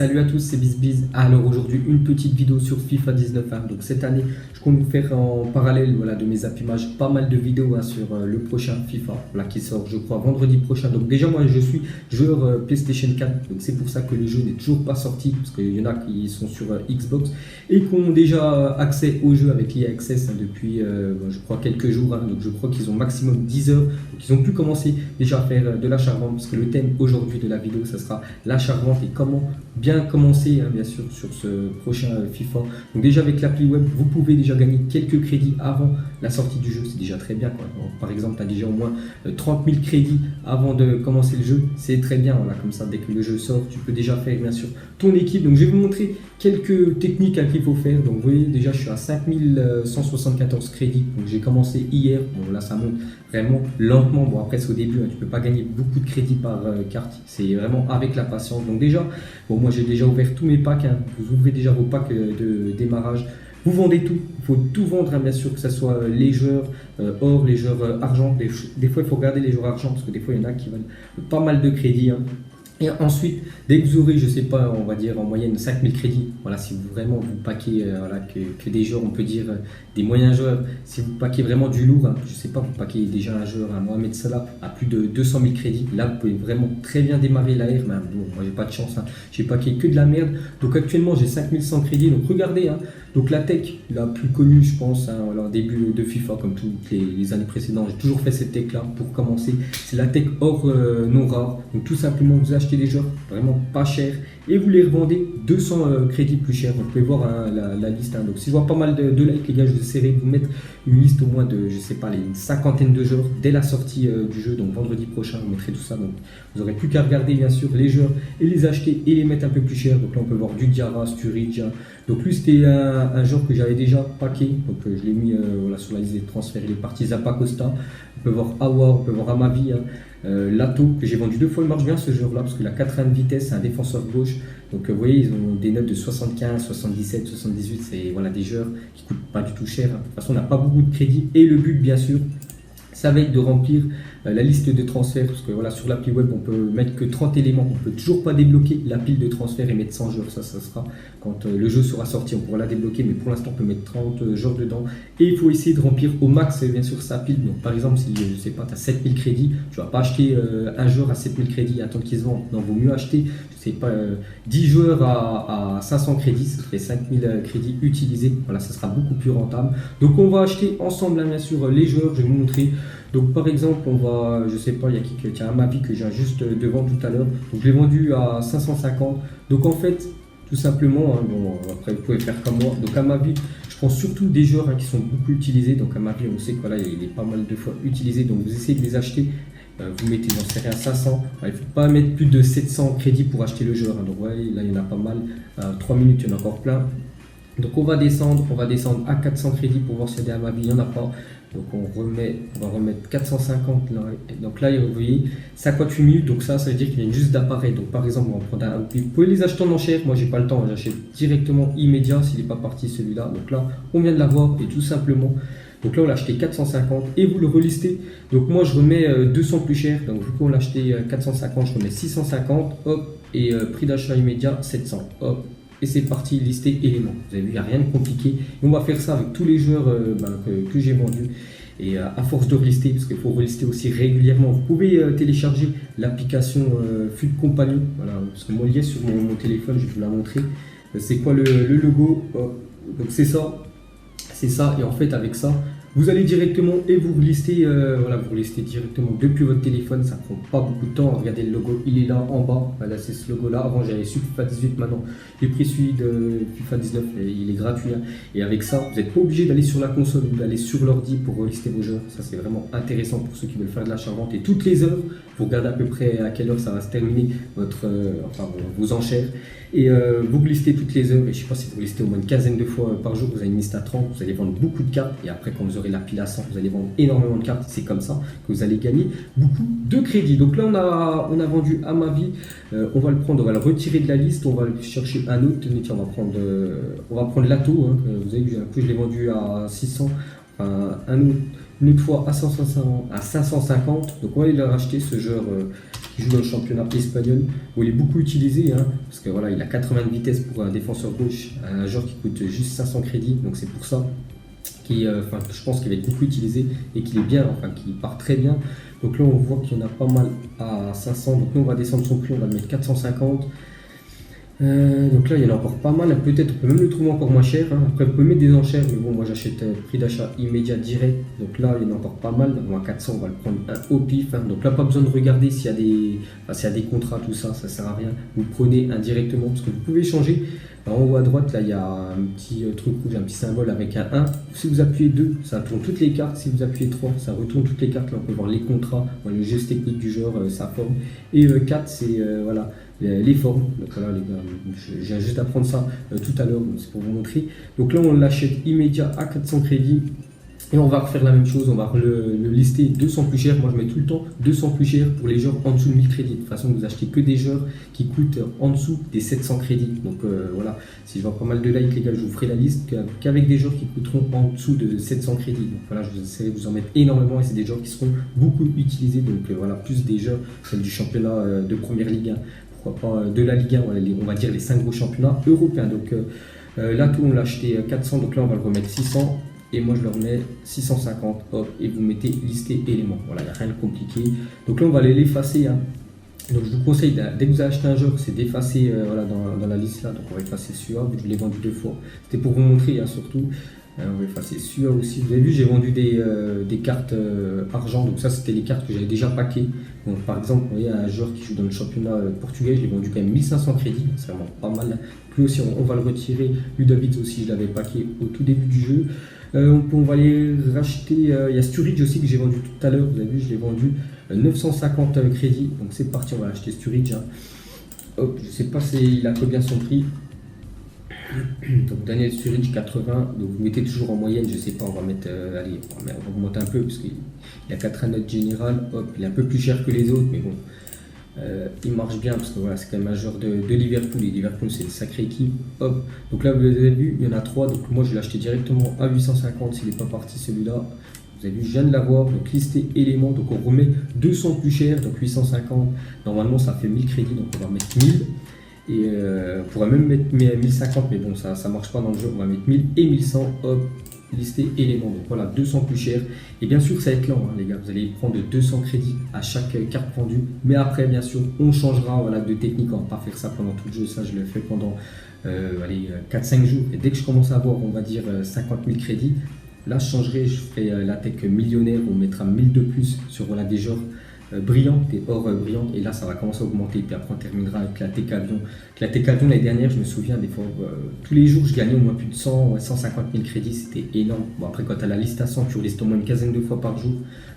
Salut à tous, c'est BizBiz. Alors aujourd'hui, une petite vidéo sur FIFA 19. Donc cette année, je compte vous faire en parallèle de mes affimages pas mal de vidéos sur le prochain FIFA qui sort, je crois, vendredi prochain. Donc déjà, moi, je suis joueur PlayStation 4. Donc c'est pour ça que le jeu n'est toujours pas sorti, parce qu'il y en a qui sont sur Xbox et qui ont déjà accès au jeu avec l'EA Access depuis, je crois, quelques jours. Donc je crois qu'ils ont maximum 10 heures. Donc ils ont pu commencer déjà à faire de l'achat-revente, parce que le thème aujourd'hui de la vidéo, ça sera l'achat-revente et comment bien commencer bien sûr sur ce prochain FIFA. Donc déjà avec l'appli web, vous pouvez déjà gagner quelques crédits avant la sortie du jeu, c'est déjà très bien quoi. Donc, par exemple, tu as déjà au moins 30 000 crédits avant de commencer le jeu, c'est très bien. Comme ça, dès que le jeu sort, tu peux déjà faire bien sûr ton équipe. Donc je vais vous montrer quelques techniques qu'il faut faire. Donc vous voyez, déjà je suis à 5174 crédits, donc j'ai commencé hier. Bon là ça monte vraiment lentement. Bon après c'est au début, tu peux pas gagner beaucoup de crédits par carte, c'est vraiment avec la patience. Donc déjà, bon moi j'ai déjà ouvert tous mes packs, vous ouvrez déjà vos packs de démarrage. Vous vendez tout, il faut tout vendre, bien sûr, que ce soit les joueurs or, les joueurs argent. Des fois, il faut regarder les joueurs argent, parce que des fois, il y en a qui valent pas mal de crédits. Et ensuite, dès que vous aurez, je sais pas, on va dire en moyenne 5000 crédits, voilà, si vous vraiment vous paquez que des joueurs, on peut dire des moyens joueurs, si vous paquez vraiment du lourd, je sais pas, vous paquez déjà un joueur, un Mohamed Salah, à plus de 200 000 crédits, là vous pouvez vraiment très bien démarrer l'AR, mais bon, moi j'ai pas de chance, j'ai paqué que de la merde, donc actuellement j'ai 5100 crédits, donc regardez, donc la tech la plus connue, je pense, début de FIFA, comme toutes les années précédentes, j'ai toujours fait cette tech là pour commencer, c'est la tech or non rare, donc tout simplement vous achetez des joueurs vraiment pas chers et vous les revendez 200 crédits plus chers. Donc vous pouvez voir la liste. Donc si je vois pas mal de likes, les gars, je vais essayer de vous mettre une liste au moins de, je sais pas, une cinquantaine de joueurs dès la sortie du jeu. Donc vendredi prochain, je vous mettrai tout ça. Donc vous aurez plus qu'à regarder bien sûr les joueurs et les acheter et les mettre un peu plus cher. Donc là on peut voir du Diarra, Sturridge. Donc lui c'était un joueur que j'avais déjà packé. Donc je l'ai mis sur la liste des transferts. Il est parti Zappa Costa. On peut voir Aouar, on peut voir Amavi. Lato, que j'ai vendu 2 fois, il marche bien ce joueur là parce qu'il a 80 de vitesse, c'est un défenseur gauche. Donc vous voyez, ils ont des notes de 75, 77, 78, c'est des joueurs qui coûtent pas du tout cher. De toute façon, on n'a pas beaucoup de crédit et le but bien sûr, ça va être de remplir la liste de transferts, parce que sur l'appli web on peut mettre que 30 éléments, on peut toujours pas débloquer la pile de transferts et mettre 100 joueurs, ça sera quand le jeu sera sorti, on pourra la débloquer, mais pour l'instant on peut mettre 30 joueurs dedans et il faut essayer de remplir au max bien sûr sa pile. Donc par exemple si je sais pas, tu as 7000 crédits, tu vas pas acheter un joueur à 7000 crédits et attendre qu'il se vende, non, vaut mieux acheter, je sais pas, 10 joueurs à 500 crédits, ça ferait 5000 crédits utilisés, voilà, ça sera beaucoup plus rentable. Donc on va acheter ensemble bien sûr les joueurs, je vais vous montrer. Donc par exemple, on va, je sais pas, il y a qui tient un Mavi que j'ai juste devant tout à l'heure. Donc je l'ai vendu à 550. Donc en fait, tout simplement, bon, après vous pouvez faire comme moi. Donc à Mavi, je prends surtout des joueurs qui sont beaucoup utilisés. Donc à Mavi, on sait qu'il est pas mal de fois utilisé. Donc vous essayez de les acheter. Vous mettez, j'en sais rien, 500. Il ne faut pas mettre plus de 700 crédits pour acheter le joueur. Donc là, il y en a pas mal. 3 minutes, il y en a encore plein. Donc on va descendre à 400 crédits pour voir s'il y a des Amavi, il n'y en a pas. Donc on va remettre 450 là. Donc là vous voyez 58 minutes, donc ça veut dire qu'il vient juste d'apparaître. Donc par exemple on va prendre vous pouvez les acheter en enchère, moi j'ai pas le temps, j'achète directement immédiat s'il n'est pas parti celui-là. Donc là on vient de l'avoir et tout simplement. Donc là on l'a acheté 450 et vous le relistez. Donc moi je remets 200 plus cher. Donc vu qu'on l'a acheté 450, je remets 650, hop, et prix d'achat immédiat 700, hop. Et c'est parti, lister éléments. Vous avez vu, il n'y a rien de compliqué. Et on va faire ça avec tous les joueurs que j'ai vendus. Et à force de relister, parce qu'il faut relister aussi régulièrement, vous pouvez télécharger l'application FUT Compagnon. Voilà, parce que moi, il y est sur mon téléphone, je vais vous la montrer. C'est quoi le logo? Donc c'est ça. Et en fait, avec ça, vous allez directement et vous relistez, vous relistez directement depuis votre téléphone, ça prend pas beaucoup de temps. Regardez le logo, il est là en bas, voilà, c'est ce logo là. Avant j'avais su FIFA 18, maintenant j'ai pris celui de FIFA 19, il est gratuit. Et avec ça, vous n'êtes pas obligé d'aller sur la console ou d'aller sur l'ordi pour relister vos joueurs. Ça c'est vraiment intéressant pour ceux qui veulent faire de l'achat-vente. Et toutes les heures, vous regardez à peu près à quelle heure ça va se terminer vos enchères. Et vous listez toutes les heures, et je ne sais pas si vous listez au moins une quinzaine de fois par jour, vous avez une liste à 30, vous allez vendre beaucoup de cartes, et après quand vous aurez la pile à 100, vous allez vendre énormément de cartes, c'est comme ça que vous allez gagner beaucoup de crédits. Donc là on a vendu Amavi, on va le prendre, on va le retirer de la liste, on va chercher un autre, tiens, on va prendre Lato, vous avez vu, je l'ai vendu à 600, une autre fois à 550, donc on va aller le racheter ce joueur qui joue dans le championnat espagnol, où il est beaucoup utilisé, hein, parce que voilà, il a 80 de vitesse pour un défenseur gauche, un joueur qui coûte juste 500 crédits, donc c'est pour ça je pense qu'il va être beaucoup utilisé et qu'il est bien, enfin qu'il part très bien. Donc là on voit qu'il y en a pas mal à 500, donc nous on va descendre son prix, on va le mettre 450. Donc là il y en a encore pas mal, peut-être on peut même le trouver encore moins cher, hein. Après vous pouvez mettre des enchères, mais bon moi j'achète prix d'achat immédiat direct, donc là il y en a encore pas mal, donc à 400 on va le prendre un au pif, hein. Donc là pas besoin de regarder s'il y a des contrats, tout ça, ça sert à rien, vous le prenez indirectement parce que vous pouvez changer. En haut à droite, là, il y a un petit truc rouge, un petit symbole avec un 1. Si vous appuyez 2, ça tourne toutes les cartes. Si vous appuyez 3, ça retourne toutes les cartes. Là, on peut voir les contrats, le geste technique du joueur, sa forme. Et 4, c'est voilà, les formes. Donc voilà, les gars, j'ai juste à prendre ça tout à l'heure, c'est pour vous montrer. Donc là, on l'achète immédiat à 400 crédits. Et on va refaire la même chose, on va le lister 200 plus cher. Moi je mets tout le temps 200 plus cher pour les joueurs en dessous de 1000 crédits. De toute façon vous achetez que des joueurs qui coûtent en dessous des 700 crédits. Donc voilà, si je vois pas mal de likes les gars, je vous ferai la liste qu'avec des joueurs qui coûteront en dessous de 700 crédits. Donc voilà, je vous essaierai de vous en mettre énormément et c'est des joueurs qui seront beaucoup utilisés. Donc voilà, plus des joueurs, celle du championnat de première ligue 1. Pourquoi pas de la Ligue 1, on va dire les 5 gros championnats européens. Donc là tout on l'a acheté 400, donc là on va le remettre 600. Et moi je leur mets 650, hop, et vous mettez lister éléments. Voilà, il n'y a rien de compliqué. Donc là on va aller l'effacer, hein. Donc je vous conseille, dès que vous avez acheté un joueur, c'est d'effacer voilà, dans la liste là. Donc on va effacer celui-là, je l'ai vendu 2 fois. C'était pour vous montrer, hein, surtout. On va effacer celui-là aussi. Vous avez vu, j'ai vendu des cartes argent. Donc ça c'était les cartes que j'avais déjà packées. Donc par exemple, vous voyez un joueur qui joue dans le championnat portugais, je l'ai vendu quand même 1500 crédits. C'est vraiment pas mal. Puis aussi on va le retirer. Ludovic aussi, je l'avais packé au tout début du jeu. On va aller racheter, il y a Sturridge aussi que j'ai vendu tout à l'heure, vous avez vu, je l'ai vendu 950 crédits, donc c'est parti, on va acheter Sturridge, hein. Hop, je sais pas il a combien son prix. Donc Daniel Sturridge 80, donc vous mettez toujours en moyenne, je sais pas, on va mettre, allez, on va augmenter un peu parce qu'il a 4 notes générales, hop, il est un peu plus cher que les autres, mais bon. Il marche bien parce que voilà, c'est quand même un joueur de Liverpool et Liverpool c'est une sacrée équipe. Hop. Donc là vous avez vu, il y en a 3, donc moi je l'ai acheté directement à 850 s'il n'est pas parti celui-là. Vous avez vu, je viens de l'avoir, donc lister éléments, donc on remet 200 plus cher, donc 850, normalement ça fait 1000 crédits, donc on va mettre 1000. Et on pourrait même mettre 1050, mais bon ça marche pas dans le jeu, on va mettre 1000 et 1100, hop. Lister éléments, donc voilà 200 plus cher et bien sûr ça va être lent, hein, les gars, vous allez prendre 200 crédits à chaque carte vendue, mais après bien sûr on changera voilà, de technique, on va pas faire ça pendant tout le jeu, ça je le fais pendant 4-5 jours et dès que je commence à avoir on va dire 50 000 crédits, là je changerai, je ferai la tech millionnaire, on mettra 1000 de plus sur voilà, des genres brillante et or brillante, et là ça va commencer à augmenter, puis après on terminera avec la Tech Avion. La Tech Avion l'année dernière, je me souviens des fois, tous les jours je gagnais au moins plus de 100 150 000 crédits, c'était énorme. Bon après quand tu as la liste à 100, tu listes au moins une quinzaine de fois par jour,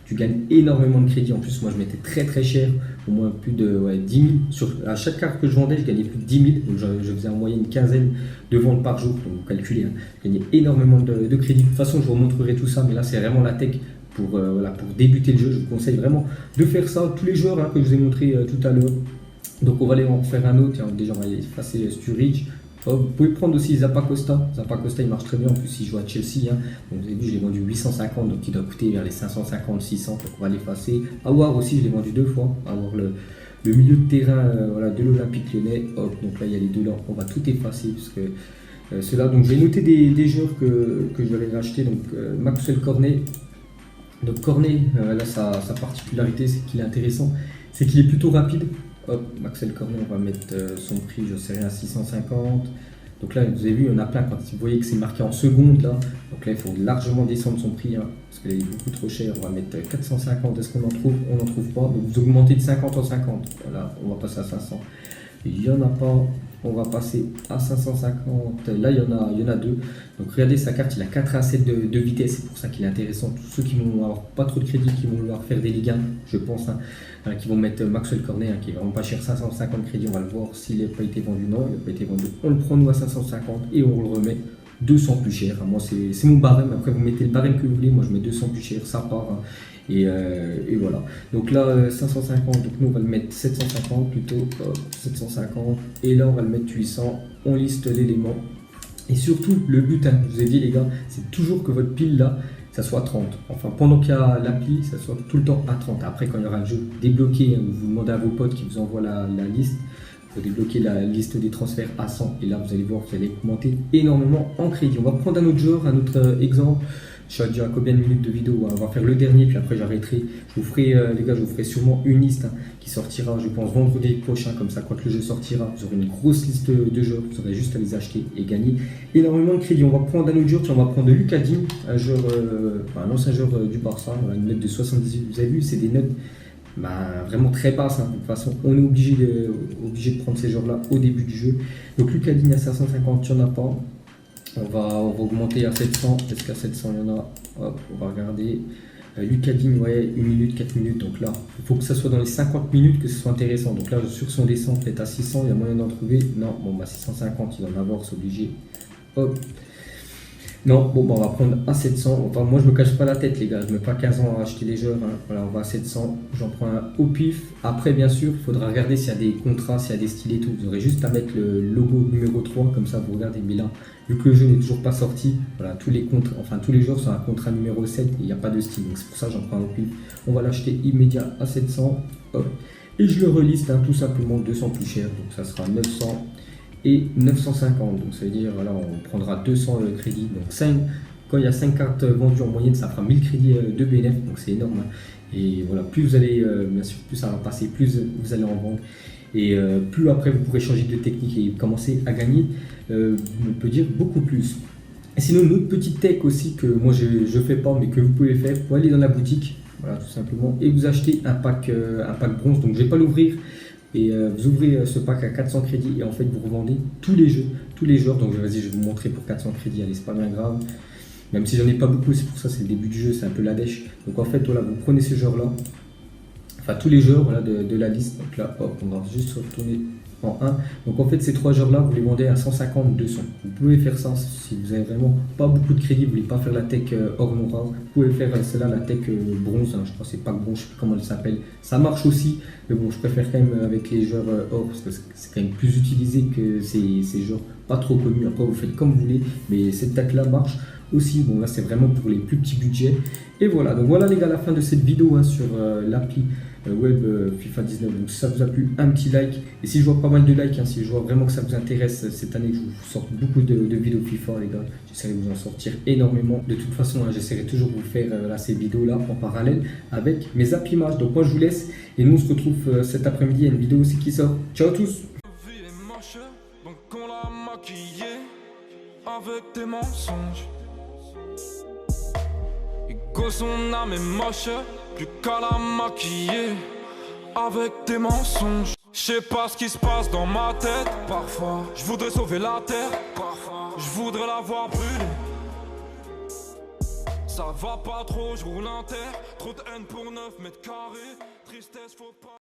tu gagnes énormément de crédits. En plus moi je mettais très très cher, au moins plus de 10 000, à chaque carte que je vendais je gagnais plus de 10 000, donc je faisais en moyenne une quinzaine de ventes par jour, donc vous calculez, hein. Je gagnais énormément de crédits. De toute façon je vous montrerai tout ça, mais là c'est vraiment la tech. Pour débuter le jeu, je vous conseille vraiment de faire ça. Tous les joueurs, hein, que je vous ai montré tout à l'heure. Donc on va aller en faire un autre. Déjà on va effacer Sturridge. Vous pouvez prendre aussi Zappacosta. Zappacosta il marche très bien, en plus il joue à Chelsea, hein. Donc vous avez vu, je l'ai vendu 850, donc il doit coûter vers les 550, 600. Donc on va l'effacer. Awar aussi, je l'ai vendu 2 fois. Awar le milieu de terrain de l'Olympique Lyonnais. Hop, donc là il y a les deux là. On va tout effacer parce que ceux-là. Donc j'ai noté des joueurs que je vais racheter. Donc Maxwell Cornet. Donc Cornet, là sa particularité, c'est qu'il est intéressant, c'est qu'il est plutôt rapide. Hop, Maxwell Cornet, on va mettre son prix, je sais rien, à 650. Donc là, vous avez vu, il y en a plein. Quand vous voyez que c'est marqué en seconde, là, donc là, il faut largement descendre son prix, hein, parce qu'il est beaucoup trop cher. On va mettre 450. Est-ce qu'on en trouve? On n'en trouve pas. Donc vous augmentez de 50 en 50. Voilà, on va passer à 500. Il n'y en a pas. On va passer à 550. Là, il y en a 2. Donc regardez sa carte, il a 4 A7 de vitesse. C'est pour ça qu'il est intéressant. Tous ceux qui vont avoir pas trop de crédit, qui vont vouloir faire des Ligue 1, je pense, hein, qui vont mettre Maxwell Cornet, hein, qui est vraiment pas cher, 550 crédits. On va le voir s'il n'a pas été vendu. Non, il n'a pas été vendu. On le prend nous à 550 et on le remet 200 plus cher. Moi, c'est mon barème. Après, vous mettez le barème que vous voulez. Moi, je mets 200 plus cher. Ça part. Hein. Et voilà. Donc là, 550. Donc nous, on va le mettre 750 plutôt. 750. Et là, on va le mettre 800. On liste l'élément. Et surtout, le but, hein, je vous ai dit, les gars, c'est toujours que votre pile là, ça soit 30. Enfin, pendant qu'il y a l'appli, ça soit tout le temps à 30. Après, quand il y aura le jeu débloqué, vous demandez à vos potes qui vous envoient la liste, vous débloquez la liste des transferts à 100. Et là, vous allez voir, vous allez augmenter énormément en crédit. On va prendre un autre joueur, un autre exemple. Je sais déjà combien de minutes de vidéo, on va faire le dernier, puis après j'arrêterai. Je vous ferai, les gars, je vous ferai sûrement une liste qui sortira, je pense, vendredi prochain. Comme ça, quand le jeu sortira, vous aurez une grosse liste de joueurs. Vous aurez juste à les acheter et gagner énormément de crédit. On va prendre un autre joueur, on va prendre Lucas Digne, un ancien joueur du Barça, voilà, une note de 78. Vous avez vu, c'est des notes vraiment très basses. De toute façon, on est obligé de prendre ces joueurs-là au début du jeu. Donc Lucas Digne à 550, il n'y en a pas. On va augmenter à 700. Est-ce qu'à 700 il y en a? Hop, on va regarder. Lucas Digne, ouais, 1 minute, 4 minutes. Donc là, il faut que ça soit dans les 50 minutes que ce soit intéressant. Donc là, sur son descend peut-être à 600, il y a moyen d'en trouver. Non, bon, 650, il va en avoir, c'est obligé. Hop. Non, bon, on va prendre à 700. Enfin, moi, je me cache pas la tête, les gars. Je ne mets pas 15 ans à acheter les joueurs. Voilà, on va à 700. J'en prends un au pif. Après, bien sûr, il faudra regarder s'il y a des contrats, s'il y a des styles et tout. Vous aurez juste à mettre le logo numéro 3. Comme ça, vous regardez. Mais là, vu que le jeu n'est toujours pas sorti, voilà, tous les joueurs sont à contrat numéro 7 et il n'y a pas de style. Donc, c'est pour ça que j'en prends un au pif. On va l'acheter immédiat à 700. Hop. Et je le reliste tout simplement 200 plus cher. Donc, ça sera 900. Et 950, donc ça veut dire, voilà, on prendra 200 crédits, donc 5, quand il y a 5 cartes vendues en moyenne, ça fera 1000 crédits de BNF, donc c'est énorme. Et voilà, plus vous allez, bien sûr, plus ça va passer, plus vous allez en vendre. Et plus après vous pourrez changer de technique et commencer à gagner, on peut dire beaucoup plus. Et sinon, une autre petite tech aussi que moi je fais pas, mais que vous pouvez faire, vous pouvez aller dans la boutique, voilà, tout simplement, et vous achetez un pack bronze, donc je ne vais pas l'ouvrir. Et vous ouvrez ce pack à 400 crédits et en fait vous revendez tous les joueurs. Donc vas-y, je vais vous montrer pour 400 crédits, allez, c'est pas bien grave. Même si j'en ai pas beaucoup, c'est pour ça, c'est le début du jeu, c'est un peu la dèche. Donc en fait, voilà, vous prenez ces joueurs-là, enfin tous les joueurs, voilà, de la liste. Donc là, hop, on va juste retourner en 1. Donc en fait, ces 3 joueurs-là, vous les vendez à 150, 200. Vous pouvez faire ça si vous avez vraiment pas beaucoup de crédits, vous voulez pas faire la tech or non rare. Vous pouvez faire celle-là, la tech bronze, je crois que c'est pas bronze, je sais plus comment elle s'appelle. Ça marche aussi, mais bon, je préfère quand même avec les joueurs or parce que c'est quand même plus utilisé que ces joueurs pas trop connus. Après, vous faites comme vous voulez, mais cette tech-là marche aussi. Bon, là, c'est vraiment pour les plus petits budgets. Et voilà, donc voilà les gars, la fin de cette vidéo sur l'appli web FIFA 19. Donc si ça vous a plu, un petit like. Et si je vois pas mal de likes, si je vois vraiment que ça vous intéresse cette année, que je vous sorte beaucoup de vidéos FIFA, les gars, j'essaierai de vous en sortir énormément. De toute façon, j'essaierai toujours de vous faire ces vidéos-là en parallèle avec mes apps images. Donc moi, je vous laisse. Et nous, on se retrouve cet après-midi. Il y a une vidéo aussi qui sort. Ciao à tous! Donc on l'a maquillé avec des mensonges. Et que son âme est moche, plus qu'à la maquiller avec des mensonges. Je sais pas ce qui se passe dans ma tête. Parfois, je voudrais sauver la terre. Parfois, je voudrais la voir brûler. Ça va pas trop, je roule un terre. Trop de haine pour 9 mètres carrés. Tristesse, faut pas.